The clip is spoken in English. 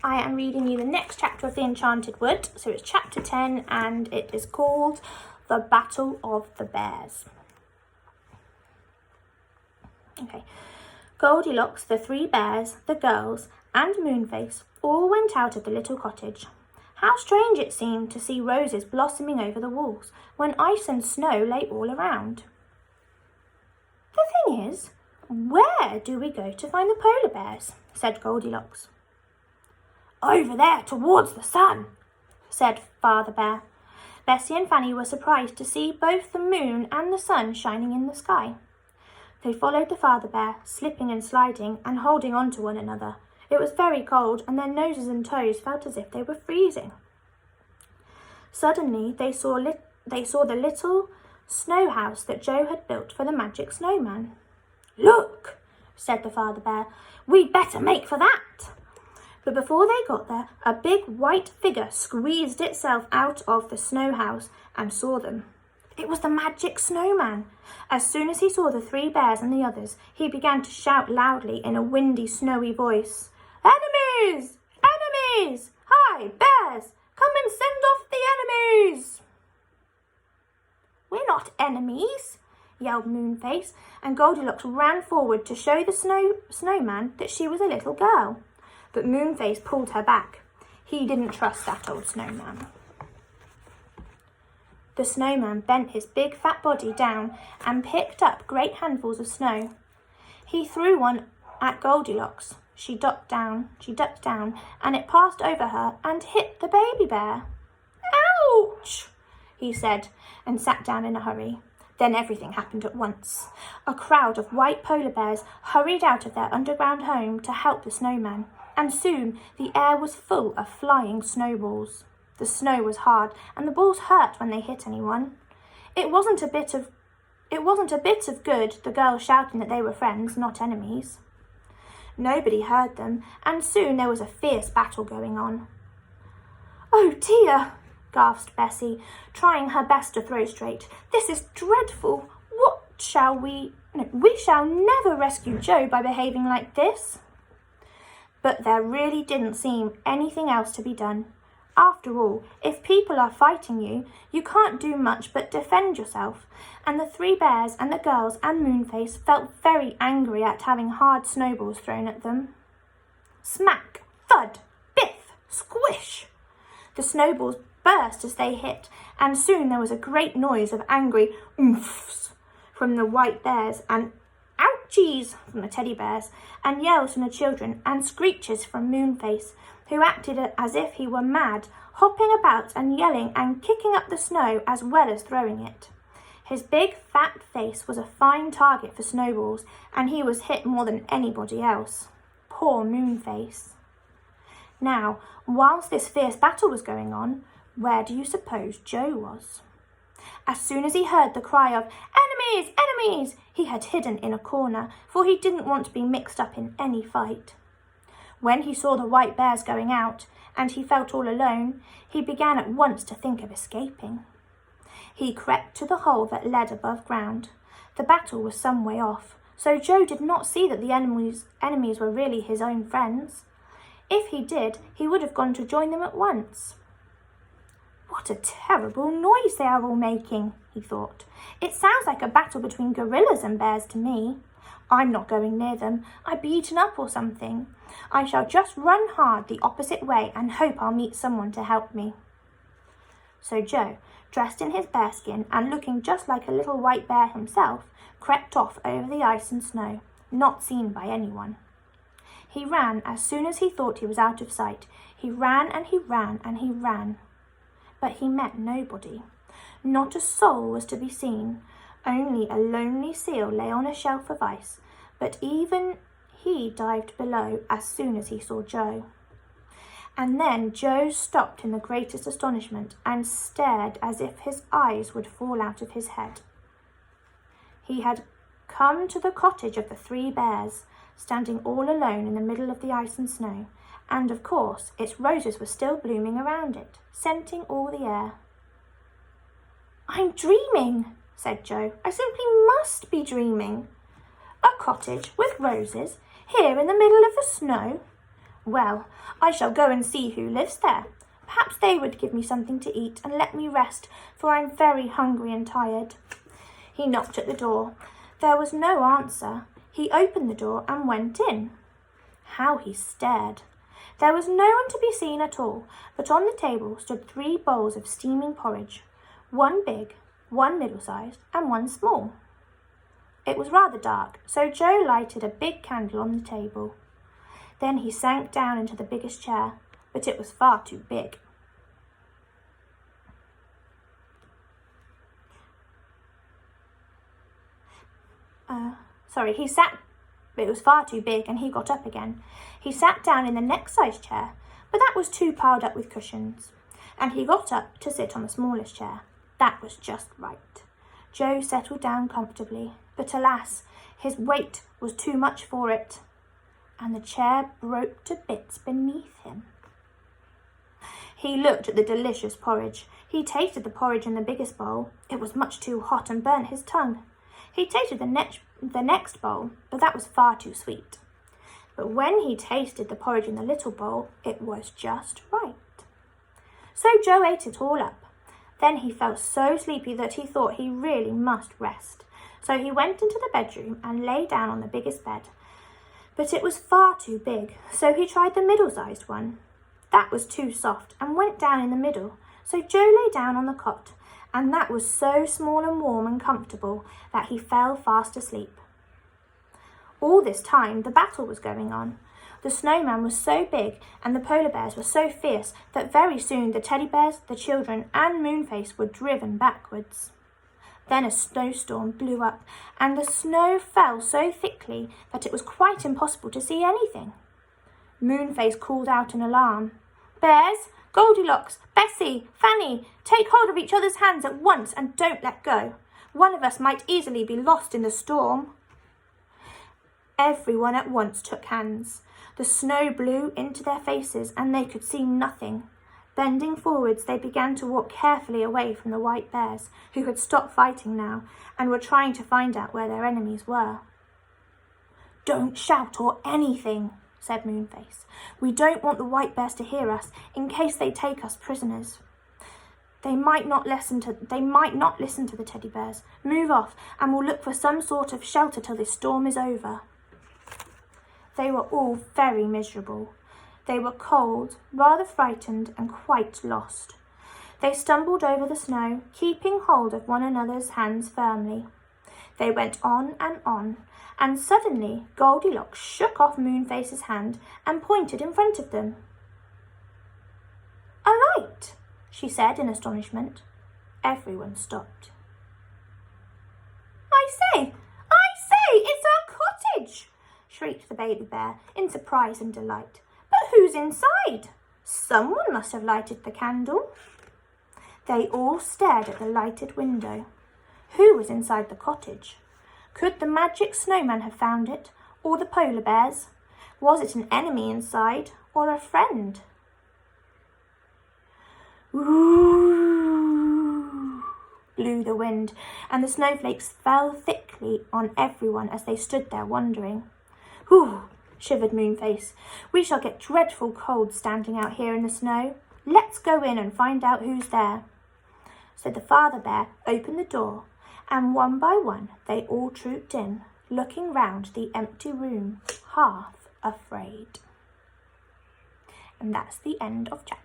I am reading you the next chapter of the Enchanted Wood. So it's chapter 10 and it is called The Battle of the Bears. Okay. Goldilocks, the three bears, the girls and Moonface all went out of the little cottage. How strange it seemed to see roses blossoming over the walls when ice and snow lay all around. The thing is, where do we go to find the polar bears? Said Goldilocks. Over there towards the sun, said Father Bear. Bessie and Fanny were surprised to see both the moon and the sun shining in the sky. They followed the Father Bear, slipping and sliding and holding on to one another. It was very cold and their noses and toes felt as if they were freezing. Suddenly they saw the little snow house that Joe had built for the magic snowman. Look, said the Father Bear, we'd better make for that. But before they got there, a big white figure squeezed itself out of the snow house and saw them. It was the magic snowman. As soon as he saw the three bears and the others, he began to shout loudly in a windy, snowy voice. Enemies! Enemies! Hi, bears! Come and send off the enemies! We're not enemies, yelled Moonface, and Goldilocks ran forward to show the snowman that she was a little girl. But Moonface pulled her back. He didn't trust that old snowman. The snowman bent his big fat body down and picked up great handfuls of snow. He threw one at Goldilocks. She ducked down, and it passed over her and hit the baby bear. Ouch, he said, and sat down in a hurry. Then everything happened at once. A crowd of white polar bears hurried out of their underground home to help the snowman, and soon the air was full of flying snowballs. The snow was hard, and the balls hurt when they hit anyone. It wasn't a bit of good, the girls shouting that they were friends, not enemies. Nobody heard them, and soon there was a fierce battle going on. Oh dear, gasped Bessie, trying her best to throw straight. This is dreadful. We shall never rescue Joe by behaving like this. But there really didn't seem anything else to be done. After all, if people are fighting you, you can't do much but defend yourself, and the three bears and the girls and Moonface felt very angry at having hard snowballs thrown at them. Smack, thud, biff, squish! The snowballs burst as they hit, and soon there was a great noise of angry oomphs from the white bears and ouchies from the teddy bears, and yells from the children and screeches from Moonface, who acted as if he were mad, hopping about and yelling and kicking up the snow as well as throwing it. His big fat face was a fine target for snowballs, and he was hit more than anybody else. Poor Moonface. Now, whilst this fierce battle was going on, where do you suppose Joe was? As soon as he heard the cry of "Enemies! Enemies!" he had hidden in a corner, for he didn't want to be mixed up in any fight. When he saw the white bears going out, and he felt all alone, he began at once to think of escaping. He crept to the hole that led above ground. The battle was some way off, so Joe did not see that the enemies were really his own friends. If he did, he would have gone to join them at once. What a terrible noise they are all making, he thought. It sounds like a battle between gorillas and bears to me. I'm not going near them. I'd be eaten up or something. I shall just run hard the opposite way and hope I'll meet someone to help me. So Joe, dressed in his bearskin and looking just like a little white bear himself, crept off over the ice and snow, not seen by anyone. He ran as soon as he thought he was out of sight. He ran and he ran and he ran. But he met nobody. Not a soul was to be seen. Only a lonely seal lay on a shelf of ice, but even he dived below as soon as he saw Joe. And then Joe stopped in the greatest astonishment and stared as if his eyes would fall out of his head. He had come to the cottage of the three bears, standing all alone in the middle of the ice and snow, and of course its roses were still blooming around it, scenting all the air. I'm dreaming, said Joe. I simply must be dreaming. A cottage with roses here in the middle of the snow? Well, I shall go and see who lives there. Perhaps they would give me something to eat and let me rest, for I'm very hungry and tired." He knocked at the door. There was no answer. He opened the door and went in. How he stared! There was no one to be seen at all, but on the table stood 3 bowls of steaming porridge, one big, one middle-sized, and one small. It was rather dark, so Joe lighted a big candle on the table. Then he sank down into the biggest chair, but it was far too big. It was far too big, and he got up again. He sat down in the next size chair, but that was too piled up with cushions. And he got up to sit on the smallest chair. That was just right. Joe settled down comfortably, but alas, his weight was too much for it, and the chair broke to bits beneath him. He looked at the delicious porridge. He tasted the porridge in the biggest bowl. It was much too hot and burnt his tongue. He tasted the next bowl, but that was far too sweet. But when he tasted the porridge in the little bowl, it was just right. So Joe ate it all up. Then he felt so sleepy that he thought he really must rest. So he went into the bedroom and lay down on the biggest bed. But it was far too big, so he tried the middle-sized one. That was too soft and went down in the middle. So Joe lay down on the cot, and that was so small and warm and comfortable that he fell fast asleep. All this time the battle was going on. The snowman was so big and the polar bears were so fierce that very soon the teddy bears, the children and Moonface were driven backwards. Then a snowstorm blew up and the snow fell so thickly that it was quite impossible to see anything. Moonface called out in alarm, "Bears, Goldilocks, Bessie, Fanny, take hold of each other's hands at once and don't let go. One of us might easily be lost in the storm." Everyone at once took hands. The snow blew into their faces and they could see nothing. Bending forwards, they began to walk carefully away from the white bears, who had stopped fighting now and were trying to find out where their enemies were. "Don't shout or anything," said Moonface. "We don't want the white bears to hear us in case they take us prisoners. They might not listen to the teddy bears. Move off and we'll look for some sort of shelter till this storm is over." They were all very miserable. They were cold, rather frightened and quite lost. They stumbled over the snow, keeping hold of one another's hands firmly. They went on, and suddenly Goldilocks shook off Moonface's hand and pointed in front of them. "A light," she said in astonishment. Everyone stopped. I say, it's our cottage!" shrieked the baby bear in surprise and delight. "But who's inside? Someone must have lighted the candle." They all stared at the lighted window. Who was inside the cottage? Could the magic snowman have found it, or the polar bears? Was it an enemy inside, or a friend? Ooh, blew the wind, and the snowflakes fell thickly on everyone as they stood there wondering. "Whew," shivered Moonface. "We shall get dreadful cold standing out here in the snow. Let's go in and find out who's there." So the father bear opened the door, and one by one they all trooped in, looking round the empty room, half afraid. And that's the end of chapter